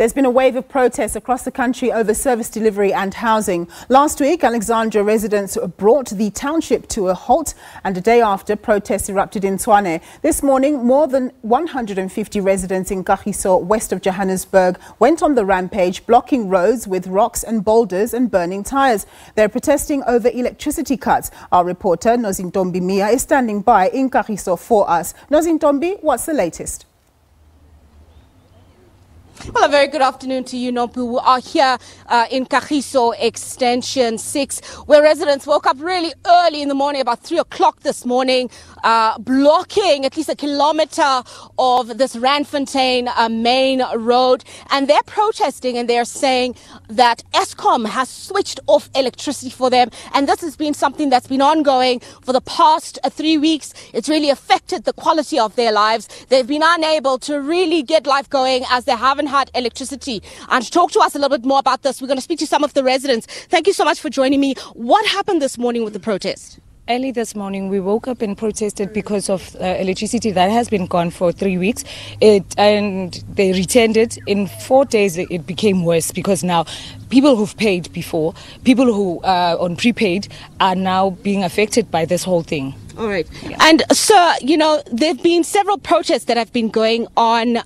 There's been a wave of protests across the country over service delivery and housing. Last week, Alexandra residents brought the township to a halt, and a day after, protests erupted in Tshwane. This morning, more than 150 residents in Kagiso, west of Johannesburg, went on the rampage, blocking roads with rocks and boulders and burning tyres. They're protesting over electricity cuts. Our reporter, Nozintombi Miya, is standing by in Kagiso for us. Nozintombi, what's the latest? Well, a very good afternoon to you, Nompu. We are here in Kagiso Extension 6, where residents woke up really early in the morning, about 3 o'clock this morning, blocking at least a kilometre of this Randfontein main road. And they're protesting and they're saying that Eskom has switched off electricity for them. And this has been something that's been ongoing for the past 3 weeks. It's really affected the quality of their lives. They've been unable to really get life going as they haven't had electricity. And to talk to us a little bit more about this, we're going to speak to some of the residents. Thank you so much for joining me. What happened this morning with the protest? Early this morning, we woke up and protested because of electricity that has been gone for 3 weeks. And they returned it. In 4 days, it became worse because now people who've paid before, people who are on prepaid, are now being affected by this whole thing. All right. Yeah. And sir, there have been several protests that have been going on,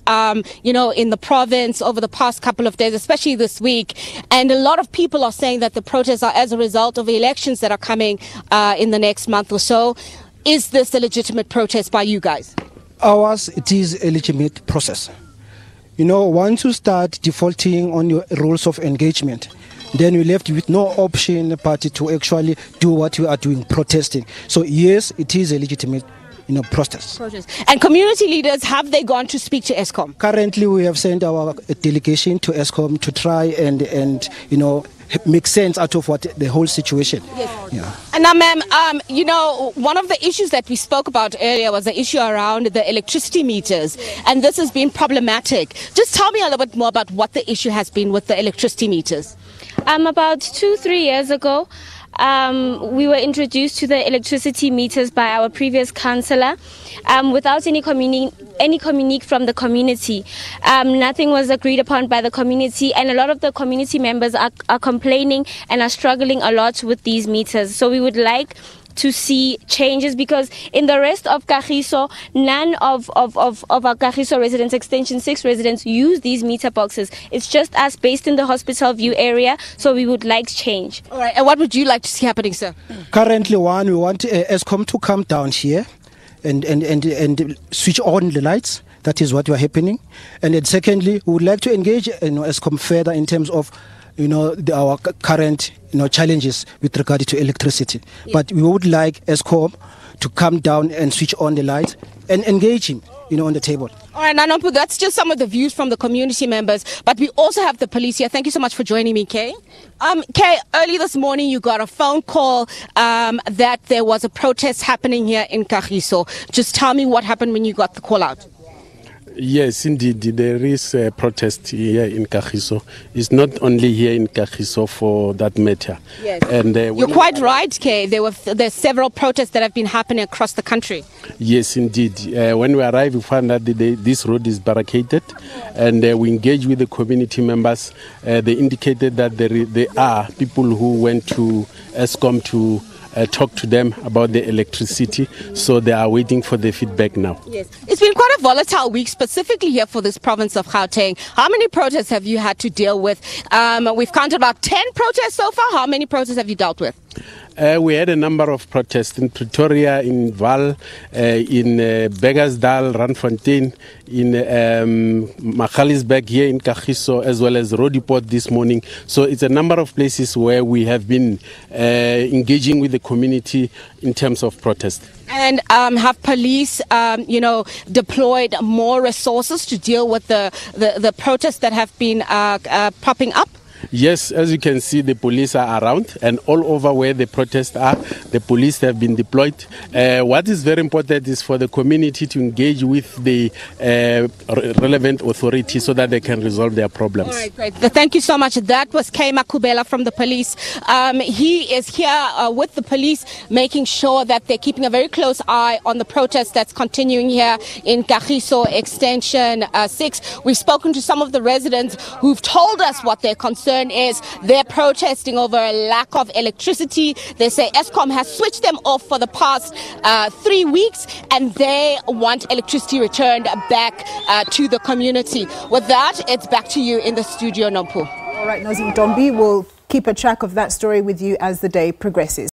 in the province over the past couple of days, especially this week. And a lot of people are saying that the protests are as a result of the elections that are coming in the next month or so. Is this a legitimate protest by you guys? Ours, it is a legitimate process. Once you start defaulting on your rules of engagement, then we're left with no option but to actually do what we are doing, protesting. So yes, it is a legitimate protest. And community leaders, have they gone to speak to Eskom? Currently, we have sent our delegation to Eskom to try and make sense out of what the whole situation. Yes. Yeah. And now, ma'am, one of the issues that we spoke about earlier was the issue around the electricity meters, and this has been problematic. Just tell me a little bit more about what the issue has been with the electricity meters. About 2-3 years ago, we were introduced to the electricity meters by our previous councillor without any communique from the community. Nothing was agreed upon by the community, and a lot of the community members are complaining and are struggling a lot with these meters. So we would like to see changes, because in the rest of Kagiso, none of our Kagiso residents, Extension 6 residents, use these meter boxes. It's just us based in the Hospital View area, so we would like change. All right, and what would you like to see happening, sir? Currently, we want Eskom to come down here and switch on the lights. That is what we are happening. And then secondly, we would like to engage Eskom further in terms of our current challenges with regard to electricity. Yes. But we would like Eskom to come down and switch on the lights and engage him on the table. All right, Nanompu, that's just some of the views from the community members, but we also have the police here. Thank you so much for joining me, Kay. Kay, early this morning you got a phone call that there was a protest happening here in Kagiso. Just tell me what happened when you got the call out. Yes, indeed, there is a protest here in Kagiso. It's not only here in Kagiso for that matter. Yes. And you're quite right, Kay. There's several protests that have been happening across the country. Yes, indeed. When we arrived, we found that this road is barricaded, and we engaged with the community members. They indicated that there are people who went to Eskom to talk to them about the electricity, so they are waiting for the feedback now. Yes, it's been quite a volatile week, specifically here for this province of Gauteng. How many protests have you had to deal with? We've counted about 10 protests so far. How many protests have you dealt with? We had a number of protests in Pretoria, in Vaal, in Beggersdal, Randfontein, in Magaliesberg here in Kagiso, as well as Roodepoort this morning. So it's a number of places where we have been engaging with the community in terms of protest. And have police, deployed more resources to deal with the protests that have been popping up? Yes, as you can see, the police are around, and all over where the protests are, the police have been deployed. What is very important is for the community to engage with the relevant authorities so that they can resolve their problems. All right, great. Thank you so much. That was Kema Kubela from the police. He is here with the police, making sure that they're keeping a very close eye on the protest that's continuing here in Kagiso Extension 6. We've spoken to some of the residents who've told us what their concern is. They're protesting over a lack of electricity. They say Eskom has switched them off for the past 3 weeks, and they want electricity returned back to the community. With that, it's back to you in the studio, Nompu. All right, Nozintombi, we'll keep a track of that story with you as the day progresses.